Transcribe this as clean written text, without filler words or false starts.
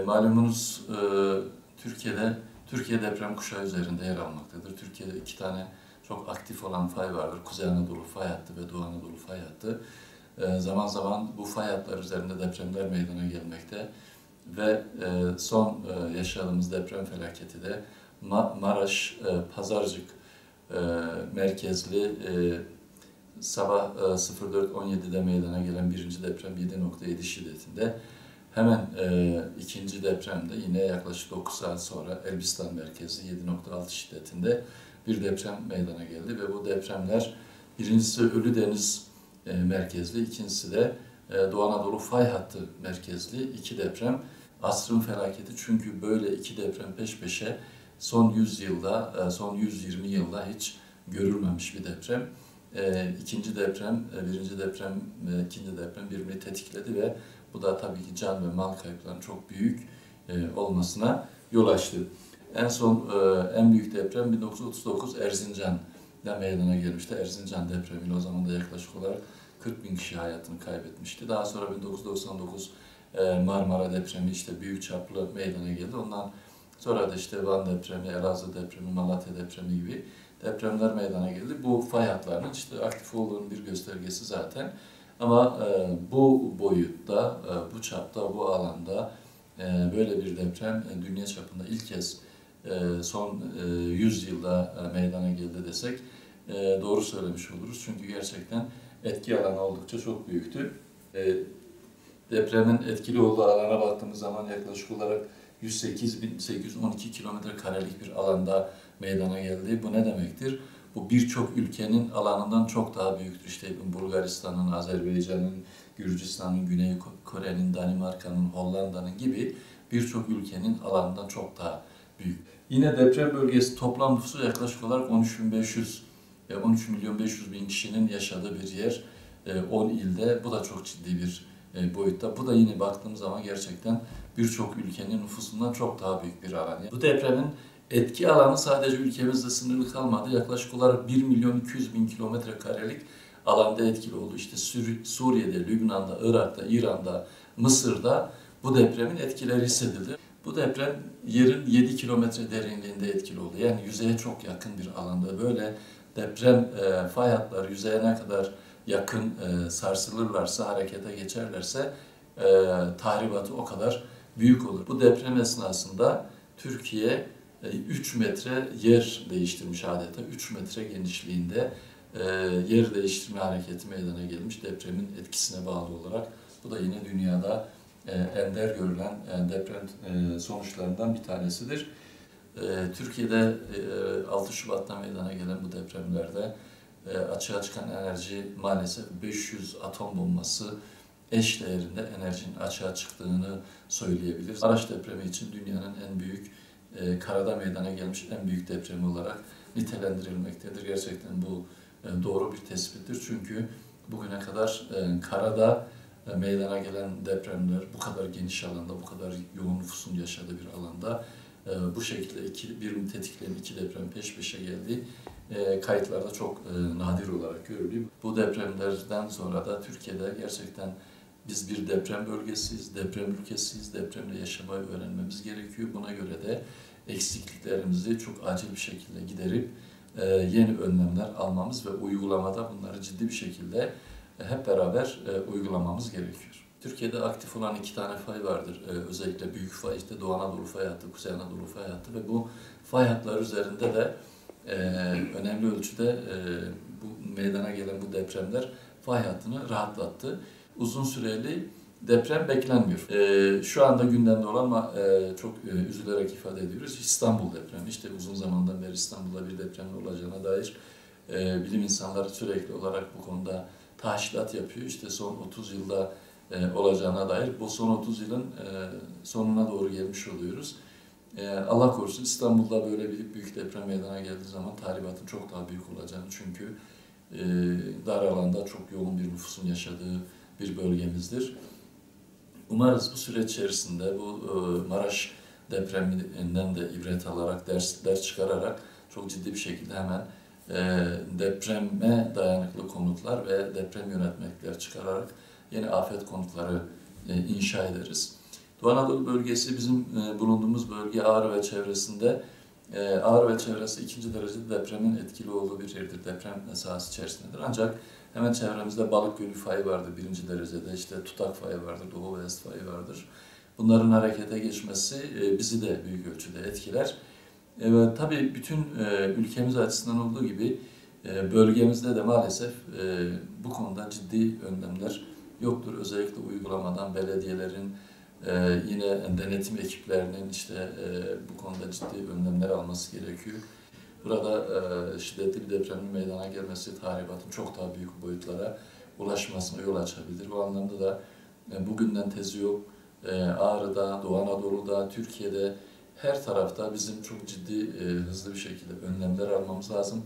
Malumunuz Türkiye deprem kuşağı üzerinde yer almaktadır. Türkiye'de iki tane çok aktif olan fay vardır. Kuzey Anadolu fay hattı ve Doğu Anadolu fay hattı. Zaman zaman bu fay hatları üzerinde depremler meydana gelmekte ve son yaşadığımız deprem felaketi de Maraş, Pazarcık merkezli sabah 04.17'de meydana gelen birinci deprem 7.7 şiddetinde. Hemen ikinci depremde yine yaklaşık 9 saat sonra Elbistan merkezi 7.6 şiddetinde bir deprem meydana geldi ve bu depremler birincisi Ölüdeniz merkezli, ikincisi de Doğu Anadolu fay hattı merkezli iki deprem. Asrın felaketi, çünkü böyle iki deprem peş peşe son 100 yılda, son 120 yılda hiç görülmemiş bir deprem. İkinci deprem, birinci deprem, ikinci deprem birbirini tetikledi ve bu da tabii ki can ve mal kayıplarının çok büyük olmasına yol açtı. En büyük deprem 1939 Erzincan'da meydana gelmişti. Erzincan depremiyle o zaman da yaklaşık olarak 40 bin kişi hayatını kaybetmişti. Daha sonra 1999 Marmara depremi işte büyük çaplı meydana geldi. Ondan sonra da işte Van depremi, Elazığ depremi, Malatya depremi gibi depremler meydana geldi. Bu fay hatlarının işte aktif olduğunun bir göstergesi zaten. Ama bu boyutta, bu çapta, bu alanda böyle bir deprem dünya çapında ilk kez son 100 yılda meydana geldi desek doğru söylemiş oluruz. Çünkü gerçekten etki alanı oldukça çok büyüktü. Depremin etkili olduğu alana baktığımız zaman yaklaşık olarak 108.812 kilometre karelik bir alanda meydana geldi. Bu ne demektir? Bu birçok ülkenin alanından çok daha büyüktür. İşte Bulgaristan'ın, Azerbaycan'ın, Gürcistan'ın, Güney Kore'nin, Danimarka'nın, Hollanda'nın gibi birçok ülkenin alanından çok daha büyük. Yine deprem bölgesi toplam nüfusu yaklaşık olarak 13.500.000 kişinin yaşadığı bir yer. 10 ilde. Bu da çok ciddi bir boyutta. Bu da yine baktığımız zaman gerçekten birçok ülkenin nüfusundan çok daha büyük bir alan. Bu depremin etki alanı sadece ülkemizde sınırlı kalmadı. Yaklaşık olarak 1.200.000 kilometre karelik alanda etkili oldu. İşte Suriye'de, Lübnan'da, Irak'ta, İran'da, Mısır'da bu depremin etkileri hissedildi. Bu deprem yerin 7 kilometre derinliğinde etkili oldu. Yani yüzeye çok yakın bir alanda. Böyle deprem fay hatları yüzeye ne kadar yakın sarsılırlarsa, harekete geçerlerse tahribatı o kadar büyük olur. Bu deprem esnasında Türkiye 3 metre yer değiştirmiş adeta. 3 metre genişliğinde yer değiştirme hareketi meydana gelmiş depremin etkisine bağlı olarak. Bu da yine dünyada ender görülen deprem sonuçlarından bir tanesidir. Türkiye'de 6 Şubat'ta meydana gelen bu depremlerde açığa çıkan enerji maalesef 500 atom bombası eş değerinde enerjinin açığa çıktığını söyleyebiliriz. Maraş depremi için dünyanın en büyük, karada meydana gelmiş en büyük depremi olarak nitelendirilmektedir. Gerçekten bu doğru bir tespittir. Çünkü bugüne kadar karada meydana gelen depremler bu kadar geniş alanda, bu kadar yoğun nüfusun yaşadığı bir alanda bu şekilde birbirini tetikleyen iki deprem peş peşe geldi. Kayıtlarda çok nadir olarak görülüyor. Bu depremlerden sonra da Türkiye'de gerçekten biz bir deprem bölgesiyiz, deprem ülkesiyiz, depremle yaşamayı öğrenmemiz gerekiyor. Buna göre de eksikliklerimizi çok acil bir şekilde giderip yeni önlemler almamız ve uygulamada bunları ciddi bir şekilde hep beraber uygulamamız gerekiyor. Türkiye'de aktif olan iki tane fay vardır. Özellikle büyük fay, işte Doğu Anadolu fay hattı, Kuzey Anadolu fay hattı ve bu fay hatları üzerinde de önemli ölçüde bu meydana gelen bu depremler fay hattını rahatlattı. Uzun süreli deprem beklenmiyor. Şu anda gündemde olan ama çok üzülerek ifade ediyoruz. İstanbul depremi. İşte uzun zamandan beri İstanbul'da bir depremin olacağına dair bilim insanları sürekli olarak bu konuda tahşilat yapıyor. İşte son 30 yılda olacağına dair. Bu son 30 yılın sonuna doğru gelmiş oluyoruz. Allah korusun İstanbul'da böyle bir büyük deprem meydana geldiği zaman tahribatın çok daha büyük olacağını, çünkü dar alanda çok yoğun bir nüfusun yaşadığı bir bölgemizdir. Umarız bu süreç içerisinde bu Maraş depreminden de ibret alarak, ders çıkararak çok ciddi bir şekilde hemen depreme dayanıklı konutlar ve deprem yönetmelikleri çıkararak yeni afet konutları inşa ederiz. Doğu Anadolu bölgesi bizim bulunduğumuz bölge Ağrı ve çevresinde. Ağrı ve çevresi 2. derecede depremin etkili olduğu bir yerdir. Deprem sahası içerisindedir. Ancak hemen çevremizde Balık Gölü fayı vardır 1. derecede. İşte Tutak fayı vardır, Doğu Beyaz fayı vardır. Bunların harekete geçmesi bizi de büyük ölçüde etkiler. Tabii bütün ülkemiz açısından olduğu gibi bölgemizde de maalesef bu konuda ciddi önlemler yoktur. Özellikle uygulamadan belediyelerin, yine denetim ekiplerinin işte bu konuda ciddi önlemler alması gerekiyor. Burada şiddetli bir depremin meydana gelmesi tahribatın çok daha büyük boyutlara ulaşmasına yol açabilir. Bu anlamda da bugünden tezi yok. Ağrı'da, Doğu Anadolu'da, Türkiye'de her tarafta bizim çok ciddi, hızlı bir şekilde önlemler almamız lazım.